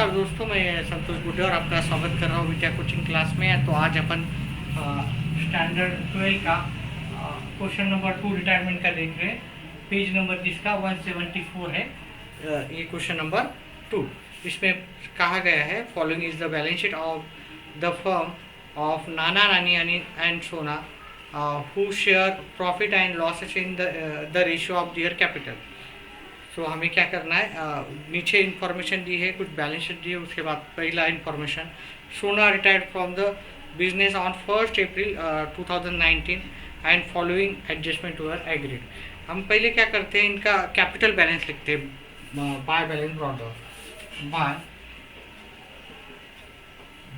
नमस्कार दोस्तों, मैं संतोष बुड्ढे और आपका स्वागत कर रहा हूँ विद्या कोचिंग क्लास में। तो आज अपन स्टैंडर्ड 12 का क्वेश्चन नंबर 2 रिटायरमेंट का देख रहे हैं। पेज नंबर जिसका 174 है। ये क्वेश्चन नंबर 2, इसमें कहा गया है following is the balance sheet of the firm of Nana Rani and Sona who share profit and losses in the ratio of their capital. So हमें क्या करना है, नीचे इन्फॉर्मेशन दी है, कुछ बैलेंस शीट दी है। उसके बाद पहला इन्फॉर्मेशन, सोना retired from the business on 1 April 2019 and following adjustment were agreed. हम पहले क्या करते हैं, इनका कैपिटल बैलेंस लिखते हैं by balance brought down, by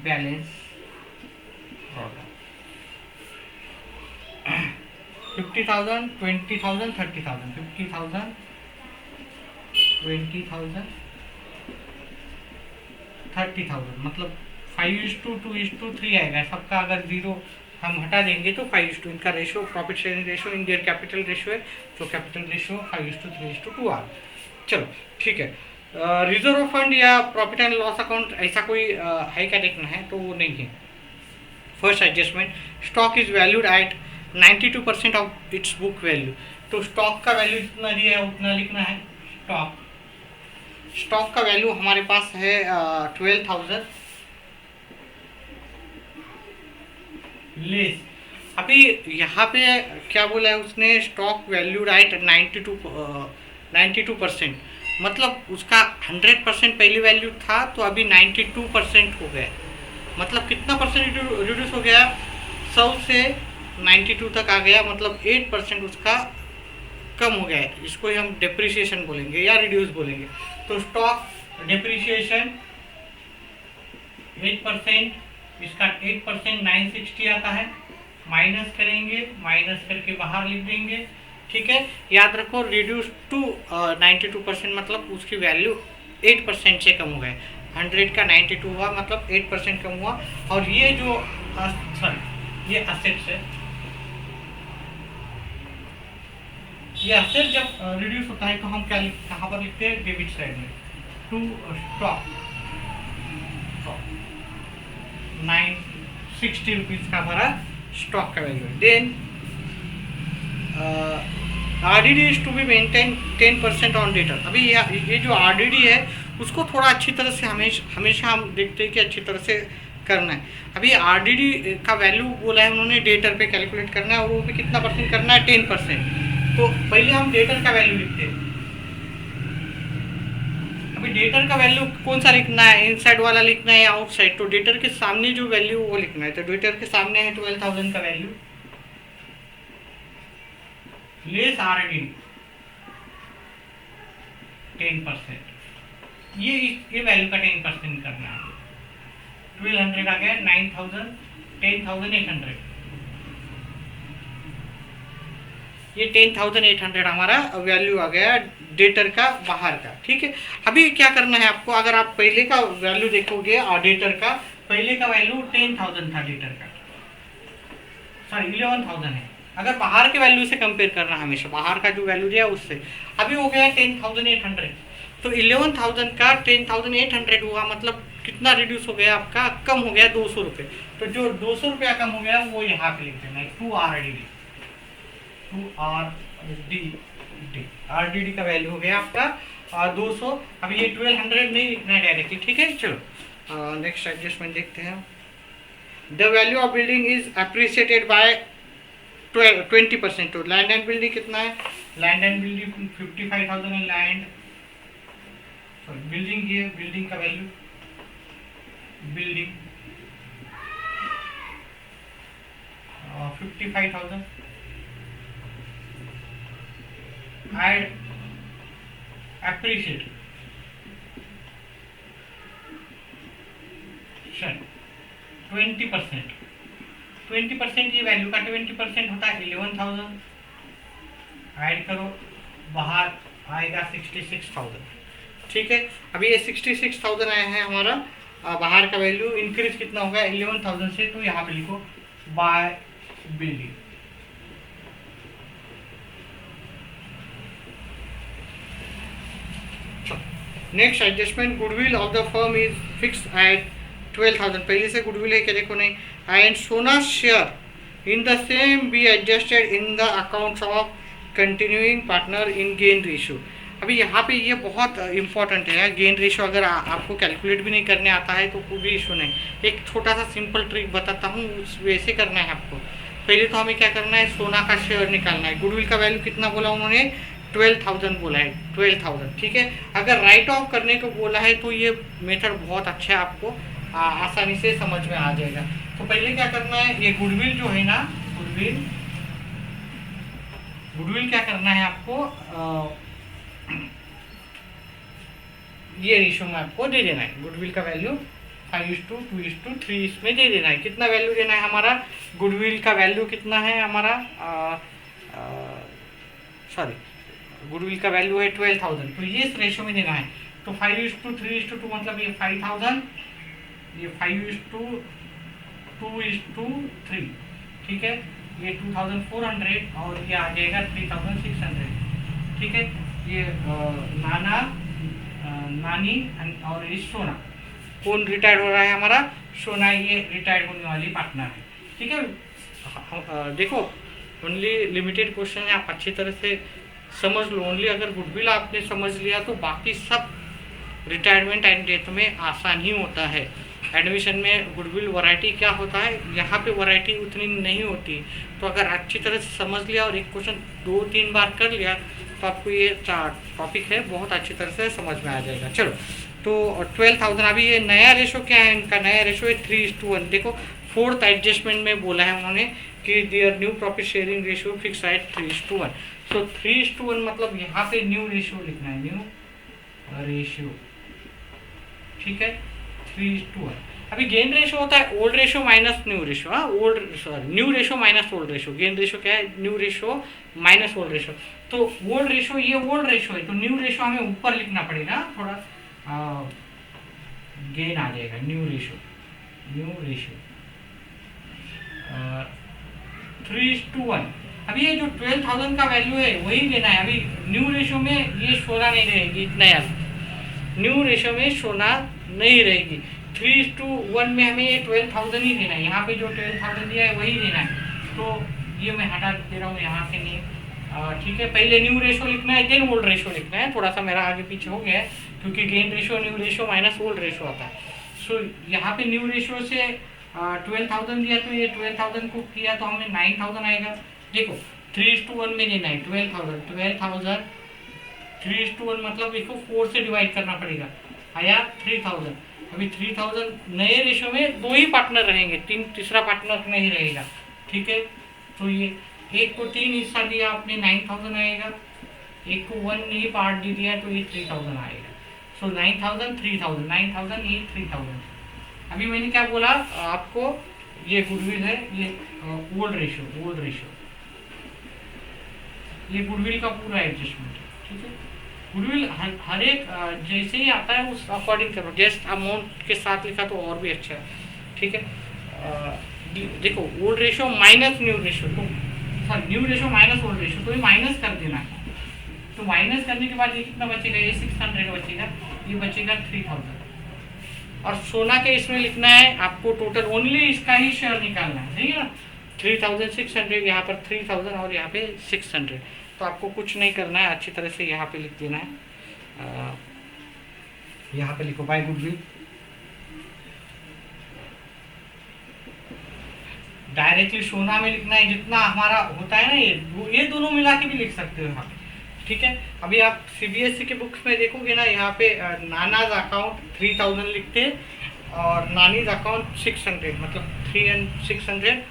balance brought down 50,000, 20,000, 30,000, 50,000, 20,000, 30,000, मतलब 5:2:3 आएगा। सबका अगर जीरो हम हटा देंगे तो 5:2, इनका ratio profit sharing ratio in their capital ratio है, तो कैपिटल रेशियो 5:3:2 आ। चलो ठीक है। रिजर्व फंड या प्रॉफिट एंड लॉस अकाउंट ऐसा कोई है क्या देखना है, तो वो नहीं है। First adjustment, stock is valued at 92% of its book value. तो स्टॉक का वैल्यू जितना दिया है उतना लिखना है। स्टॉक का वैल्यू हमारे पास है 12,000 लेस। अभी यहाँ पे क्या बोला है उसने, स्टॉक वैल्यू राइट 92%, मतलब उसका 100% पहली वैल्यू था, तो अभी 92% हो गया। मतलब कितना परसेंट रिड्यूस हो गया, 100 से 92 तक आ गया, मतलब 8% उसका कम हो गया है। इसको ही हम डेप्रिसिएशन बोलेंगे या रिड्यूस बोलेंगे। तो स्टॉक डेप्रिसिएशन 8%, इसका 8% 960 आता है, माइनस करेंगे, माइनस करके बाहर लिख देंगे। ठीक है, याद रखो रिड्यूस टू 92%, मतलब उसकी वैल्यू 8% से कम हो गए। 100 का 92 हुआ, मतलब 8% कम हुआ। और ये जो ये असेट्स है, ये असेट जब रिड्यूस होता है तो हम क्या कहाँ पर लिखते हैं, डेबिट साइड में। टू स्टॉक 960 रुपीज़ का हमारा स्टॉक का वैल्यू है। Then RDD is to be maintain 10% on debtor. अभी ये जो RDD है उसको थोड़ा अच्छी तरह से हमेशा हम देखते हैं कि अच्छी तरह से करना है। अभी RDD का वैल्यू बोला है उन्होंने, डेटर पे कैलकुलेट करना है, और वो भी कितना परसेंट करना है, 10%। तो पहले हम डेटर का वैल्यू लिखते हैं। अभी डेटर का वैल्यू कौन सा लिखना है, इनसाइड वाला लिखना है या आउटसाइड। तो डेटर के सामने जो वैल्यू वो लिखना है। तो डेटर के सामने है 12,000 का वैल्यू लेस RDD 10%। ये वैल्यू का 10% करना है। 1200 आ गया, 9,000, 10,800, ये 10,800 हमारा वैल्यू आ गया डेटर का बाहर का। ठीक है, अभी क्या करना है आपको, अगर आप पहले का वैल्यू देखोगे डेटर का, पहले का वैल्यू 10,000 था डेटर का, सॉरी 11,000 है। अगर बाहर के वैल्यू से कंपेयर करना, हमेशा बाहर का जो वैल्यू दिया उससे, अभी हो गया 10,800। तो 11,000 का 10,800 हुआ, मतलब कितना रिड्यूस हो गया आपका, कम हो गया 200 रुपये। तो जो 200 रुपया कम हो गया वो यहाँ पे लिख देना है, 2RDD RDD का वैल्यू हो गया आपका 200। अभी ये 1200 नहीं लिखना है डायरेक्टली। ठीक है, चलो नेक्स्ट एडजस्टमेंट देखते हैं। The value of building is appreciated by 20%। तो लैंड एंड बिल्डिंग कितना है, लैंड एंड बिल्डिंग 55,000 है। लैंड बिल्डिंग, ये बिल्डिंग का वैल्यू, बिल्डिंग 55,000 एड एप्रिशिएट 20%। 20% ये वैल्यू का 20% होता है 11,000। ऐड करो, बाहर आएगा 66,000। ठीक है, अभी ये 66,000 आए हैं हमारा बाहर का वैल्यू। इंक्रीज कितना होगा 11,000 से, तो यहाँ पे लिखो by building. Next adjustment, goodwill of the firm is fix eight 12,000, पहले से गुडविल है क्या देखो नहीं, एंड सोना share in the same be adjusted in the accounts of continuing partner in gain ratio. अभी यहाँ पे ये बहुत इंपॉर्टेंट है यार, गेन रेशियो अगर आपको कैलकुलेट भी नहीं करने आता है तो कोई भी इशू नहीं, एक छोटा सा सिंपल ट्रिक बताता हूँ, उस वैसे करना है आपको। पहले तो हमें क्या करना है, सोना का शेयर निकालना है। गुडविल का वैल्यू कितना बोला उन्होंने, 12,000 बोला है, 12,000, ठीक है। अगर राइट ऑफ करने को बोला है तो ये मेथड बहुत अच्छा है, आपको आसानी से समझ में आ जाएगा। तो पहले क्या करना है, ये गुडविल जो है ना, गुडविल क्या करना है आपको, ये रेशियो में आपको दे देना है। गुडविल का वैल्यू 5:2:3 इसमें दे देना है। कितना वैल्यू देना है हमारा, गुडविल का वैल्यू कितना है हमारा, सॉरी गुडविल का वैल्यू है 12,000, तो ये इस रेशियो में देना है। तो 5:3:2 मतलब ये 5,000, ये 5:2:3, ठीक है, ये 2,400 और ये आ जाएगा 3,600, ठीक है। ये नानी और ये सोना, कौन रिटायर्ड हो रहा है हमारा, सोना, ये रिटायर्ड होने वाली पार्टनर है, ठीक है। देखो ओनली लिमिटेड क्वेश्चन है, आप अच्छी तरह से समझ लो। ओनली अगर गुडविल आपने समझ लिया तो बाकी सब रिटायरमेंट एंड डेथ में आसान ही होता है। एडमिशन में गुडविल वैरायटी क्या होता है, यहाँ पे वैरायटी उतनी नहीं होती, तो अगर अच्छी तरह से समझ लिया और एक क्वेश्चन 2-3 बार कर लिया तो आपको ये टॉपिक है बहुत अच्छी तरह से समझ में आ जाएगा। चलो, तो 12,000, अभी ये नया रेशो क्या है, इनका नया रेशो है 3:1। देखो 4th एडजस्टमेंट में बोला है उन्होंने कि their new profit sharing ratio fix eight 3:1। तो 3:1 मतलब यहाँ पे न्यू रेशियो लिखना है, न्यू रेशियो, ठीक है, 3:1। अभी गेन रेशियो होता है old ratio minus new ratio, हाँ, new ratio minus old ratio. Gain ratio क्या है, new ratio minus old ratio. तो ओल्ड रेशियो, ये ओल्ड रेशियो है, तो न्यू रेशियो हमें ऊपर लिखना पड़ेगा, थोड़ा गेन आ जाएगा, न्यू रेशियो 3:1। अभी ये जो 12,000 का वैल्यू है वही लेना है। अभी न्यू रेशियो में ये सोना नहीं रहेगी, इतना याद, न्यू रेशियो में सोना नहीं रहेगी। 3:1 में हमें ये 12,000 ही देना है, यहाँ पे जो 12,000 दिया है वही देना है। तो ये मैं हटा दे रहा हूँ यहाँ से, नहीं, ठीक है। पहले न्यू रेशियो लिखना है, देन ओल्ड रेशियो लिखना है। थोड़ा सा मेरा आगे पीछे हो गया है क्योंकि gain ratio new ratio minus old ratio आता है। सो यहाँ पे न्यू रेशियो से 12,000 दिया, तो ये 12,000 को किया तो हमें 9,000 आएगा। देखो 3:1 में देना है 12,000 3:1 मतलब इसको 4 से डिवाइड करना पड़ेगा, आया 3,000। अभी 3,000 नए रेशियो में 2 ही पार्टनर रहेंगे, तीसरा पार्टनर नहीं रहेगा, ठीक है। तो ये एक को 3 हिस्सा दिया आपने, 9,000 आएगा। एक को 1 ही पार्ट दे दिया तो ये 3,000 आएगा। सो 9,000 3,000, 9,000 ये 3,000। अभी मैंने क्या बोला आपको, ये गुडविल है, ये ओल्ड रेशियो, ये गुडविल का पूरा एडजस्टमेंट है, ठीक है। गुडविल हर एक जैसे ही आता है उस अकॉर्डिंग करो, जस्ट अमाउंट के साथ लिखा तो और भी अच्छा है, ठीक है। देखो old ratio minus new ratio, तो new ratio minus old ratio, तो ये माइनस कर देना है। तो माइनस करने के बाद ये कितना बचेगा, ये 600 बचेगा, ये बचेगा 3,000। और सोना के इसमें लिखना है आपको टोटल, ओनली इसका ही शेयर निकालना है, ठीक है ना। 3,600, यहाँ पर 3,000 और यहाँ पे 600। तो आपको कुछ नहीं करना है, अच्छी तरह से यहाँ पे लिख देना है। यहाँ पे लिखो बाय गुडविल, डायरेक्टली सोना में लिखना है जितना हमारा होता है ना, ये दोनों मिला के भी लिख सकते हो यहाँ, ठीक है। अभी आप सीबीएसई के बुक्स में देखोगे ना, यहाँ पे नानाज अकाउंट 3,000 लिखते हैं और नानीज अकाउंट 600, मतलब 3 and 600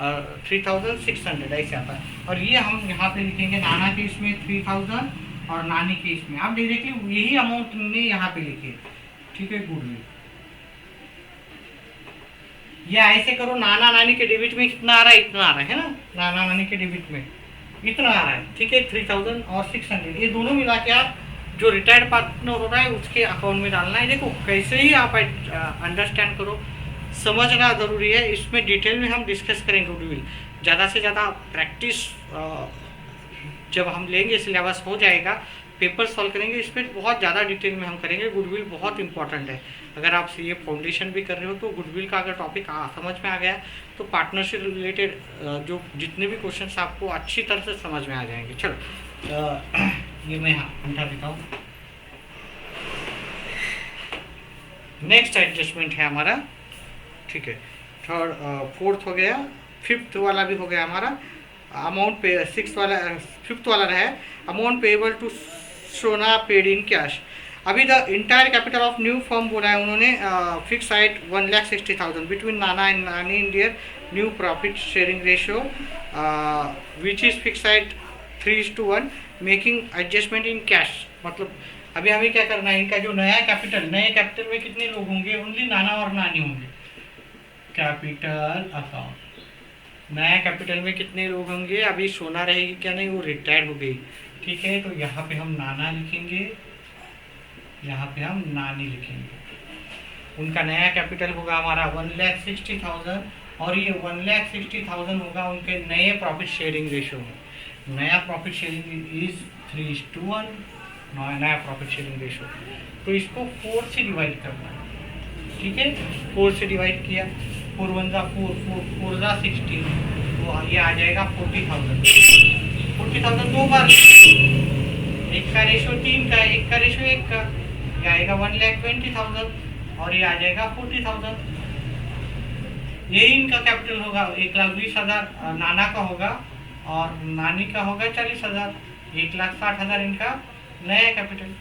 3,600 ऐसे आता है। और ये हम यहाँ पे लिखेंगे नाना के इसमें 3,000 और नानी के इसमें, आप डायरेक्टली यही अमाउंट ने यहाँ पे लिखे, ठीक है। गुडविल ये ऐसे करो, नाना नानी के डेबिट में कितना आ रहा है, इतना आ रहा है ना, नाना नानी के डेबिट में इतना आ रहा है, ठीक है। 3,000 और 600 ये दोनों मिला के आप जो रिटायर्ड पार्टनर हो रहा है उसके अकाउंट में डालना है। देखो कैसे ही आप अंडरस्टैंड करो, समझना ज़रूरी है। इसमें डिटेल में हम डिस्कस करेंगे गुडविल, ज़्यादा से ज़्यादा प्रैक्टिस जब हम लेंगे, सिलेबस हो जाएगा पेपर सॉल्व करेंगे, इसमें बहुत ज़्यादा डिटेल में हम करेंगे। गुडविल बहुत इंपॉर्टेंट है। अगर आप ये फाउंडेशन भी कर रहे हो तो गुडविल का अगर टॉपिक समझ में आ गया तो पार्टनरशिप रिलेटेड जो जितने भी क्वेश्चंस आपको अच्छी तरह से समझ में आ जाएंगे। चलो ये मैं हटा देता हूँ। नेक्स्ट एडजस्टमेंट है हमारा, ठीक है, थर्ड फोर्थ हो गया, फिफ्थ वाला भी हो गया हमारा। अमाउंट पे सिक्स वाला फिफ्थ वाला रहा है, अमाउंट पेएबल टू सोना पेड इन कैश। अभी the entire capital of new firm बोला है उन्होंने, fix site 1,60,000 between Nana and नानी in their new profit sharing ratio which is fix site 3:1 making adjustment in cash. मतलब अभी हमें क्या करना है, इनका जो नया कैपिटल, नए कैपिटल में कितने लोग होंगे, ओनली नाना और नानी होंगे। कैपिटल अकाउंट, नया कैपिटल में कितने लोग होंगे, अभी सोना रहेगी क्या, नहीं, वो रिटायर्ड हो गई, ठीक है। तो यहाँ पे हम नाना लिखेंगे, यहाँ पे हम नानी लिखेंगे। उनका नया कैपिटल होगा हमारा 1,60,000 और ये 1,60,000 होगा उनके नए प्रॉफिट शेयरिंग रेशियो में। नया प्रॉफिट शेयरिंग इज 3:1, नया प्रॉफिट शेयरिंग रेशियो। तो इसको 4 से डिवाइड करना है, ठीक है। 4 से डिवाइड किया, 4 1 जा 4, 4 जा 16, तो ये आ जाएगा 40,000। 40,000 दो बार, एक का रेशो 3 का, एक का रेशो 1 का, ये आएगा 1,20,000 और ये आ जाएगा 40,000। ये इनका कैपिटल होगा 1,20,000 नाना का होगा और नानी का होगा 40,000, 1,60,000 इनका नया कैपिटल।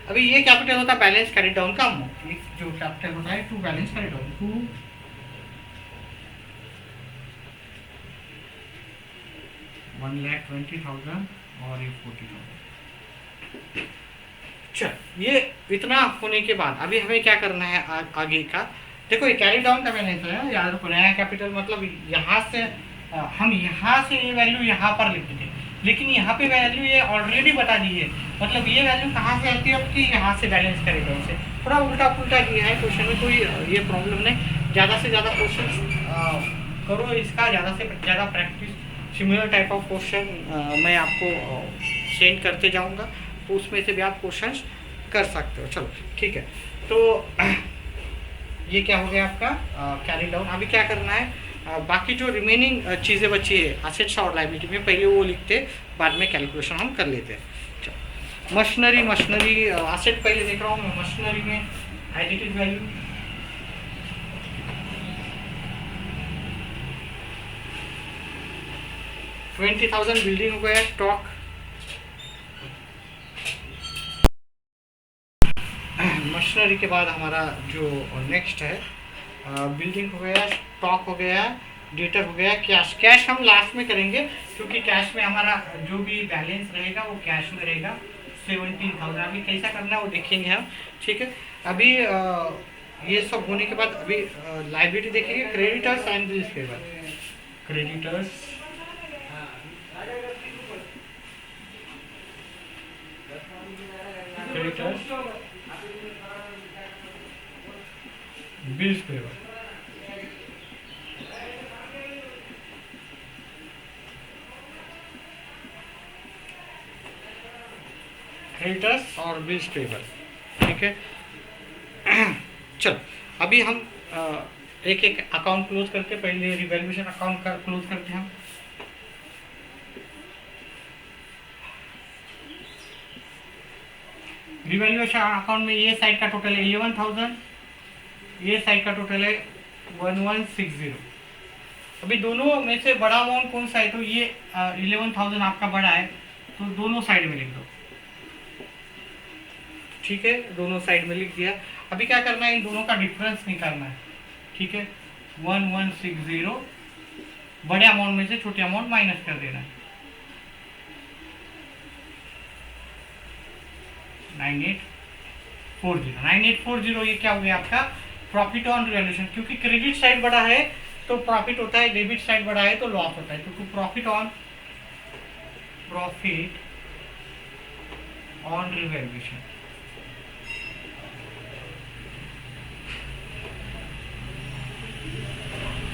अभी ये कैपिटल होता है बैलेंस कैरी डाउन का अमाउंट, जो कैपिटल होता है to balance carry down, to $1,20,000 और ये 40,000। चल ये इतना होने के बाद अभी हमें क्या करना है आगे का। देखो ये कैरी डाउन का बैलेंस है, याद रखो नया कैपिटल मतलब यहाँ से हम यहाँ से ये वैल्यू यहाँ पर लिखते थे, लेकिन यहाँ पे वैल्यू ये ऑलरेडी बता दी है। मतलब ये वैल्यू कहाँ से आती है आपकी, यहाँ से बैलेंस कैरी डाउन से। थोड़ा उल्टा पुल्टा दिया है क्वेश्चन में, कोई ये प्रॉब्लम नहीं। ज़्यादा से ज़्यादा क्वेश्चन करो इसका, ज़्यादा से ज़्यादा practice. Similar type of question मैं आपको सेंड करते जाऊंगा, तो उसमें से भी आप क्वेश्चंस कर सकते हो। चलो ठीक है, तो ये क्या हो गया आपका कैरी डाउन। अभी क्या करना है, बाकी जो रिमेनिंग चीज़ें बची है असेट्स और लायबिलिटी में, पहले वो लिखते, बाद में कैलकुलेशन हम कर लेते हैं। चलो मशीनरी असेट पहले देख रहा हूँ मैं। मशीनरी में एडिटिव वैल्यू 20,000 बिल्डिंग हो गया स्टॉक। मशीनरी के बाद हमारा जो नेक्स्ट है बिल्डिंग हो गया, स्टॉक हो गया, डेटर हो गया, कैश। कैश हम लास्ट में करेंगे क्योंकि कैश में हमारा जो भी बैलेंस रहेगा वो कैश में रहेगा 17,000। अभी कैसा करना है वो देखेंगे हम, ठीक है। अभी ये सब होने के बाद अभी लायबिलिटी देखेंगे, creditors and bills payable. Creditors bills payable. Creditors और बिल्स पेबल, ठीक है। चलो अभी हम एक एक अकाउंट क्लोज करते, पहले रिवैल्यूएशन अकाउंट का क्लोज करते हैं हम। रिवैल्यूएशन अकाउंट में ये साइड का टोटल है 11,000, ये साइड का टोटल है 1160। अभी दोनों में से बड़ा अमाउंट कौन सा है, तो ये 11,000 आपका बड़ा है, तो दोनों साइड में लिख दो, ठीक है। दोनों साइड में लिख दिया। अभी क्या करना है, इन दोनों का डिफरेंस निकालना है, ठीक है। 1160 बड़े अमाउंट में से छोटे अमाउंट माइनस कर देना है। 9840 ये क्या हो गया आपका प्रॉफिट ऑन रिवैल्यूएशन। क्योंकि क्रेडिट साइड बड़ा है तो प्रॉफिट होता है, डेबिट साइड बड़ा है तो लॉस होता है। तो प्रॉफिट ऑन रिवैल्यूएशन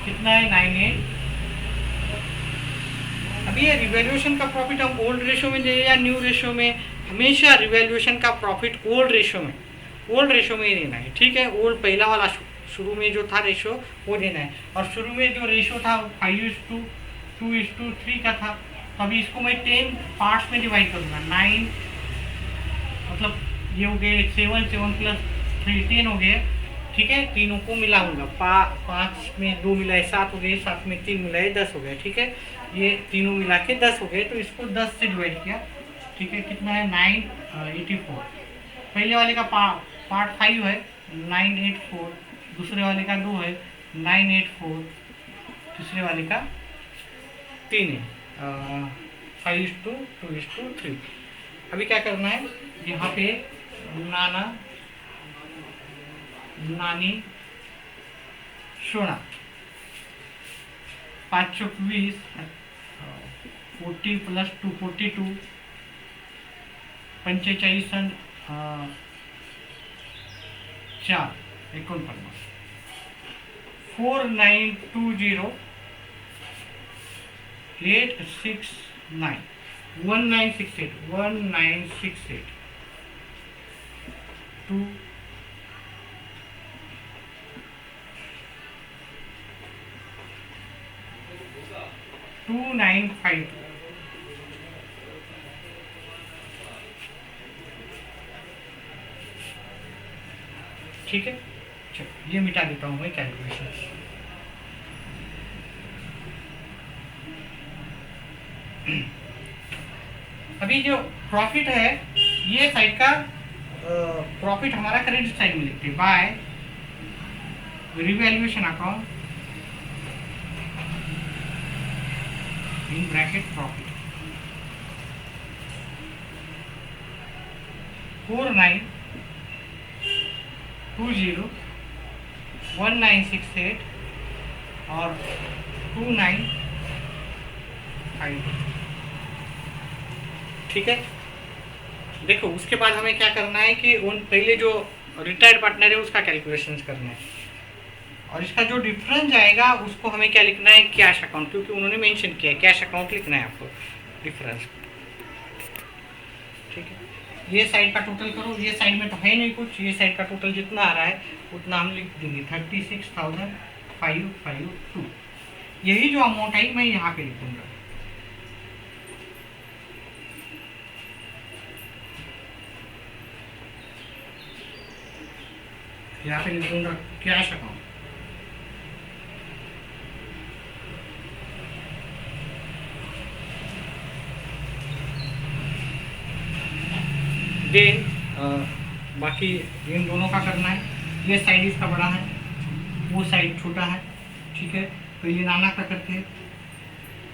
कितना है 98। अभी ये रिवैल्यूएशन का प्रॉफिट हम ओल्ड रेशियो में ले या न्यू रेशियो में, हमेशा रिवैल्यूएशन का प्रॉफिट ओल्ड रेशो में ही लेना है, ठीक है। ओल्ड पहला वाला शुरू में जो था रेशो वो लेना है, और शुरू में जो रेशो था 5:2:3 का था। तो अभी इसको मैं 10 पार्ट्स में डिवाइड करूँगा। 9 मतलब ये हो गए 7 + 3 10 हो गए, ठीक है। तीनों को मिलाऊंगा, 5 में 2 मिलाए 7 हो गए, 7 में 3 मिलाए 10 हो गए, ठीक है। ये तीनों मिला के 10 हो गए, तो इसको 10 से डिवाइड किया, ठीक है। कितना है 984। पहले वाले का पार्ट 5 है 984, दूसरे वाले का 2 है 984, तीसरे वाले का 3 है 5:2:3। अभी क्या करना है, यहाँ पे नाना नानी सोना 5 × 20 40 + 2 42 45 4 49 4920 869 1968 2 2952, ठीक है। चलो ये मिटा देता हूँ मैं कैलकुलेशन। अभी जो प्रॉफिट है ये साइड का प्रॉफिट हमारा क्रेडिट साइड में लिखते हैं, by revaluation account in bracket profit 4920 1968 और 2952, ठीक है। देखो उसके बाद हमें क्या करना है कि उन पहले जो रिटायर्ड पार्टनर है उसका कैलकुलेशन करना है, और इसका जो डिफरेंस आएगा उसको हमें क्या लिखना है, कैश अकाउंट, क्योंकि उन्होंने मेंशन किया है कैश अकाउंट लिखना है आपको डिफरेंस, ठीक है। ये साइड का टोटल करो, ये साइड में तो है नहीं कुछ, ये साइड का टोटल जितना आ रहा है उतना हम लिख देंगे 36,552। यही जो अमाउंट आई मैं यहाँ पे लिखूंगा, यहाँ पे लिखूंगा कैश अकाउंट। देन बाकी इन दोनों का करना है, ये साइड इसका बड़ा है, वो साइड छोटा है, ठीक है। तो ये नाना का करते हैं,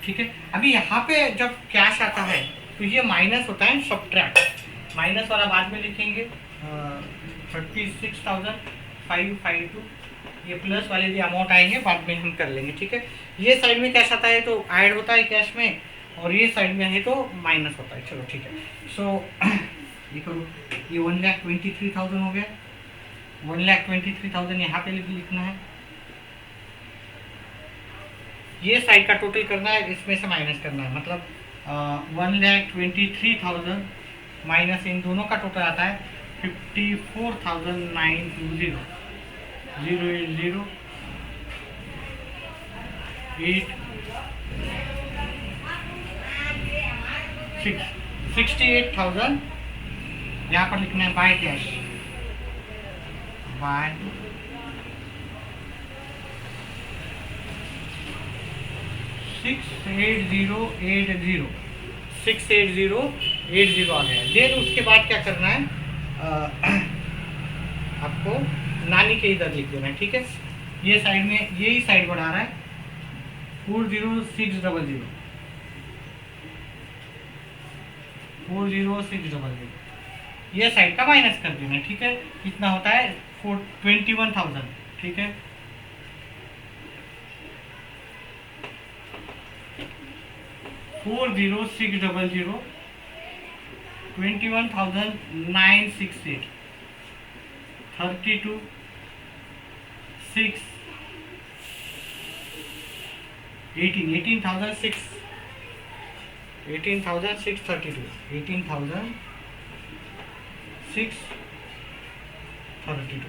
ठीक है। अभी यहाँ पे जब कैश आता है तो ये माइनस होता है सब्ट्रैक्ट, माइनस वाला बाद में लिखेंगे 36,552, ये प्लस वाले भी अमाउंट आएंगे बाद में हम कर लेंगे, ठीक है। ये साइड में कैश आता है तो ऐड होता है कैश में, और ये साइड में है तो माइनस होता है, चलो ठीक है। सो ये करो, ये 1,23,000 हो गया, 1,23,000 यहाँ पे लिखना है, ये साइड का टोटल करना है, इसमें से माइनस करना है, मतलब 1,23,000 माइनस इन दोनों का टोटल आता है 54,920 080 68,000 यहाँ पर लिखना है बाय कैश, बाय 68080 आ गया। देन उसके बाद क्या करना है, आपको नानी के इधर लिख देना है, ठीक है। ये साइड में यही साइड बढ़ा रहा है 40600 40600, ये साइड का माइनस कर देना है, ठीक है। कितना होता है 21,000, ठीक है। 40600 21,968 32 6 18 18,632 18,632 632।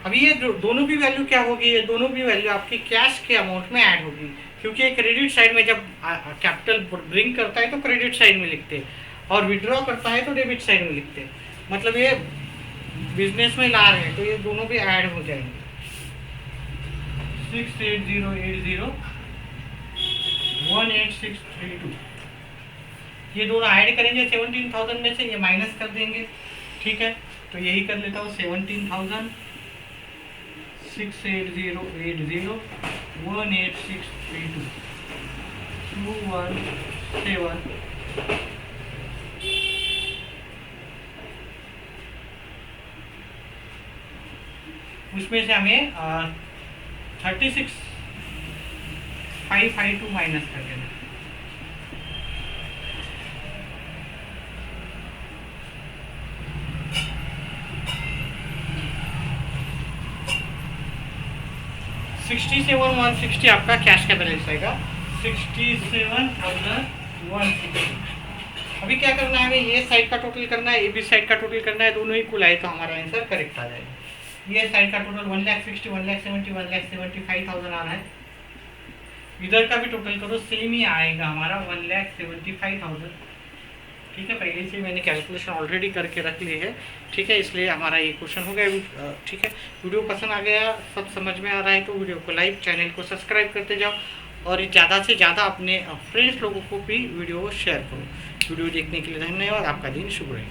अभी ये दोनों भी वैल्यू क्या होगी, ये दोनों भी वैल्यू आपकी कैश के अमाउंट में ऐड होगी, क्योंकि ये क्रेडिट साइड में जब कैपिटल ब्रिंग करता है तो क्रेडिट साइड में लिखते हैं और विड्रॉ करता है तो डेबिट साइड में लिखते हैं। मतलब ये बिजनेस में ला रहे हैं तो ये दोनों भी ऐड हो जाएंगे। 68080 18632, ये दोनों ऐड करेंगे 17,000 में से, ये माइनस कर देंगे। ठीक है, तो यही कर लेता हूँ 17,000 68080 18632 217। उसमें से हमें 36,552 माइनस कर देना। $67,160 आपका कैश का बैलेंस आएगा। 67,160। अभी क्या करना है हमें, ये साइड का टोटल करना है, ये भी साइड का टोटल करना है, दोनों ही कुल आए तो हमारा आंसर करेक्ट आ जाएगा। ये साइड का टोटल 1,60,000 1,70,000 1,75,000 आ रहा है। इधर का भी टोटल करो, सेम ही आएगा हमारा 1,75,000। ठीक है, पहले से मैंने कैलकुलेशन ऑलरेडी करके रख ली है। ठीक है, इसलिए हमारा ये क्वेश्चन हो गया। ठीक है, वीडियो पसंद आ गया, सब समझ में आ रहा है तो वीडियो को लाइक, चैनल को सब्सक्राइब करते जाओ और ज़्यादा से ज़्यादा अपने फ्रेंड्स लोगों को भी वीडियो शेयर करो। वीडियो देखने के लिए धन्यवाद। आपका दिन शुभ रहे।